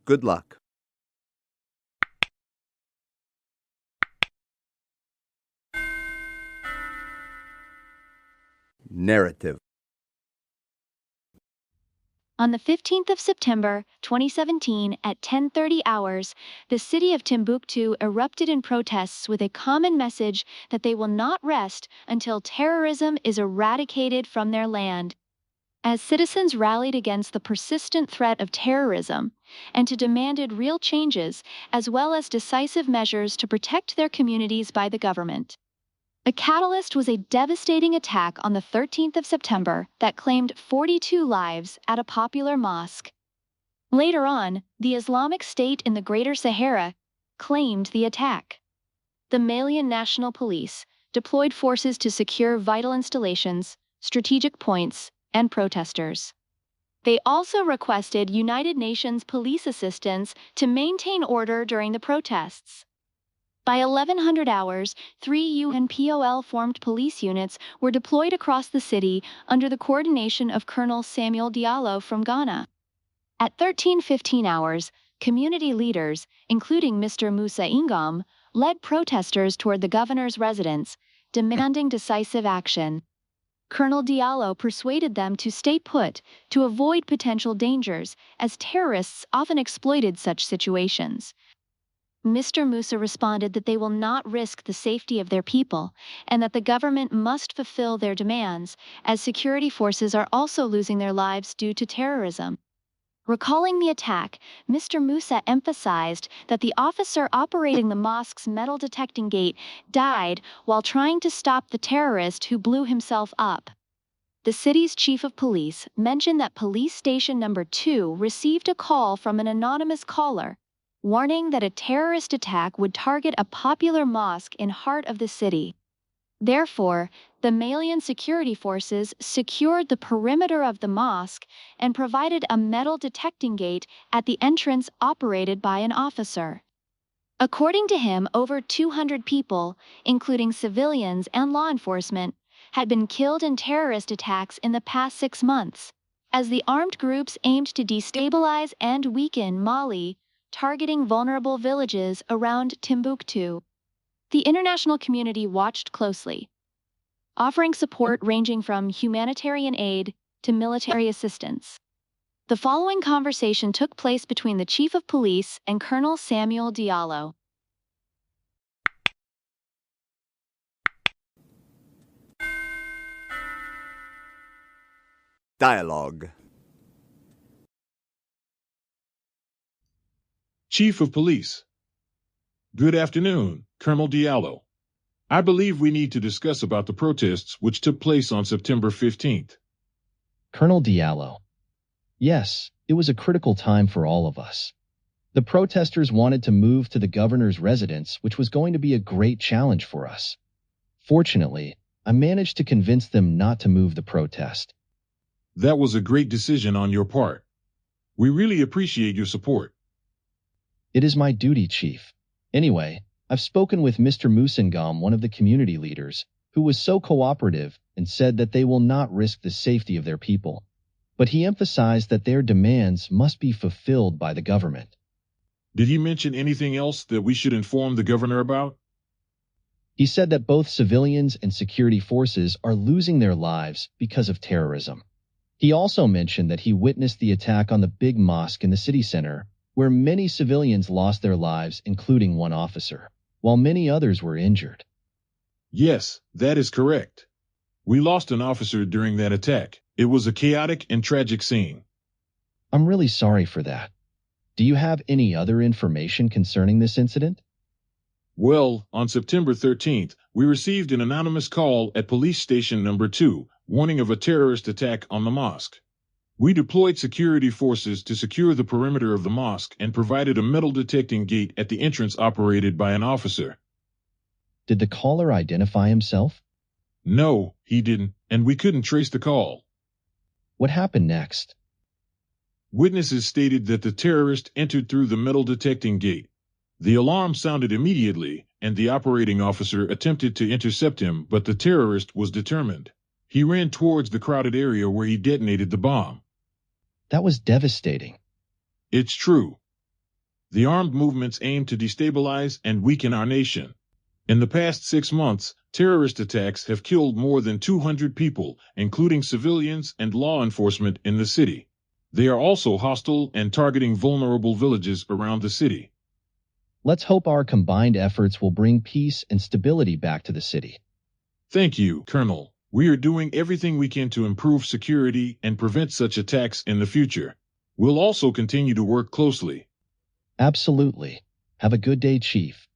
Good luck. Narrative. On the 15th of September, 2017, at 10:30 hours, the city of Timbuktu erupted in protests with a common message that they will not rest until terrorism is eradicated from their land. As citizens rallied against the persistent threat of terrorism and demanded real changes as well as decisive measures to protect their communities by the government. A catalyst was a devastating attack on the 13th of September that claimed 42 lives at a popular mosque. Later on, the Islamic State in the Greater Sahara claimed the attack. The Malian National Police deployed forces to secure vital installations, strategic points, and protesters. They also requested United Nations police assistance to maintain order during the protests. By 1100 hours, 3 UNPOL-formed police units were deployed across the city under the coordination of Colonel Samuel Diallo from Ghana. At 13:15 hours, community leaders, including Mr. Musa Ingam, led protesters toward the governor's residence, demanding decisive action. Colonel Diallo persuaded them to stay put to avoid potential dangers, as terrorists often exploited such situations. Mr. Musa responded that they will not risk the safety of their people and that the government must fulfill their demands, as security forces are also losing their lives due to terrorism. Recalling the attack, Mr. Musa emphasized that the officer operating the mosque's metal detecting gate died while trying to stop the terrorist who blew himself up. The city's chief of police mentioned that police station number 2 received a call from an anonymous caller, warning that a terrorist attack would target a popular mosque in heart of the city. Therefore, the Malian security forces secured the perimeter of the mosque and provided a metal detecting gate at the entrance operated by an officer. According to him, over 200 people, including civilians and law enforcement, had been killed in terrorist attacks in the past 6 months, as the armed groups aimed to destabilize and weaken Mali, targeting vulnerable villages around Timbuktu. The international community watched closely, offering support ranging from humanitarian aid to military assistance. The following conversation took place between the Chief of Police and Colonel Samuel Diallo. Dialogue. Chief of Police. Good afternoon, Colonel Diallo. I believe we need to discuss about the protests which took place on September 15th. Colonel Diallo. Yes, it was a critical time for all of us. The protesters wanted to move to the governor's residence, which was going to be a great challenge for us. Fortunately, I managed to convince them not to move the protest. That was a great decision on your part. We really appreciate your support. It is my duty, Chief. Anyway, I've spoken with Mr. Musingam, one of the community leaders, who was so cooperative and said that they will not risk the safety of their people. But he emphasized that their demands must be fulfilled by the government. Did he mention anything else that we should inform the governor about? He said that both civilians and security forces are losing their lives because of terrorism. He also mentioned that he witnessed the attack on the big mosque in the city center, where many civilians lost their lives, including one officer, while many others were injured. Yes, that is correct. We lost an officer during that attack. It was a chaotic and tragic scene. I'm really sorry for that. Do you have any other information concerning this incident? Well, on September 13th, we received an anonymous call at police station number 2, warning of a terrorist attack on the mosque. We deployed security forces to secure the perimeter of the mosque and provided a metal detecting gate at the entrance operated by an officer. Did the caller identify himself? No, he didn't, and we couldn't trace the call. What happened next? Witnesses stated that the terrorist entered through the metal detecting gate. The alarm sounded immediately, and the operating officer attempted to intercept him, but the terrorist was determined. He ran towards the crowded area where he detonated the bomb. That was devastating. It's true. The armed movements aim to destabilize and weaken our nation. In the past 6 months, terrorist attacks have killed more than 200 people, including civilians and law enforcement in the city. They are also hostile and targeting vulnerable villages around the city. Let's hope our combined efforts will bring peace and stability back to the city. Thank you, Colonel. We are doing everything we can to improve security and prevent such attacks in the future. We'll also continue to work closely. Absolutely. Have a good day, Chief.